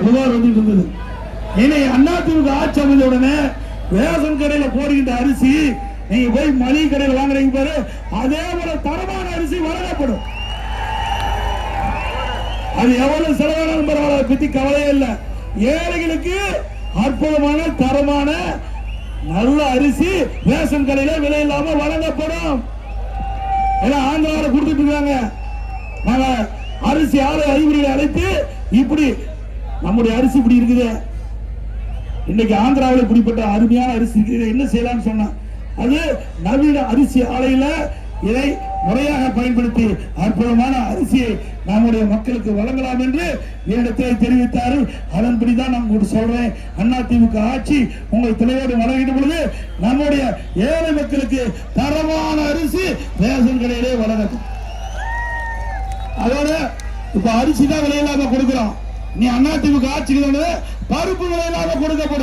புகார் வந்துட்டு இருந்தது. இனி அதிமுக ஆட்சி அமைந்த உடனே ரேஷன் கடையில போடுகின்ற அரிசி நீங்க போய் மளிகை கடையில் வாங்குறீங்க பாரு, அதே போல தரமான அரிசி வழங்கப்படும். அது எவ்வளவு செலவானாலும் பரவாயில்ல, பத்தி கவலையே இல்லை. ஏழைகளுக்கு அற்புதமான தரமான நல்ல அரிசி ரேஷன் கடையில விலை இல்லாம வழங்கப்படும். ஆந்திராவில் கொடுத்துட்டு இருக்காங்க. நாங்க அரிசி ஆலை அறிவுரையை அழைத்து இப்படி நம்முடைய அரிசி இப்படி இருக்குது, இன்னைக்கு ஆந்திராவில் இப்படிப்பட்ட அருமையான அரிசி இருக்குது, என்ன செய்யலாம்னு சொன்னா அது நவீன அரிசி ஆலையில இதை முறையாக பயன்படுத்தி அற்புதமான அரிசியை நம்முடைய மக்களுக்கு வழங்கலாம் என்று என்னிடத்தை தெரிவித்தார்கள். அதன்படிதான் நான் உங்களுக்கு சொல்றேன், அதிமுக ஆட்சி உங்கள் தலைவரோடு வழங்கிட்ட பொழுது நம்முடைய ஏழை மக்களுக்கு தரமான அரிசி ரேஷன் கடையிலே வழங்கட்டும். அதோட இப்ப அரிசி தான் விலையில்லாம கொடுக்கிறோம். நீ அதிமுக ஆட்சிக்கு பருப்பு விலையில்லாம கொடுக்கப்படும்.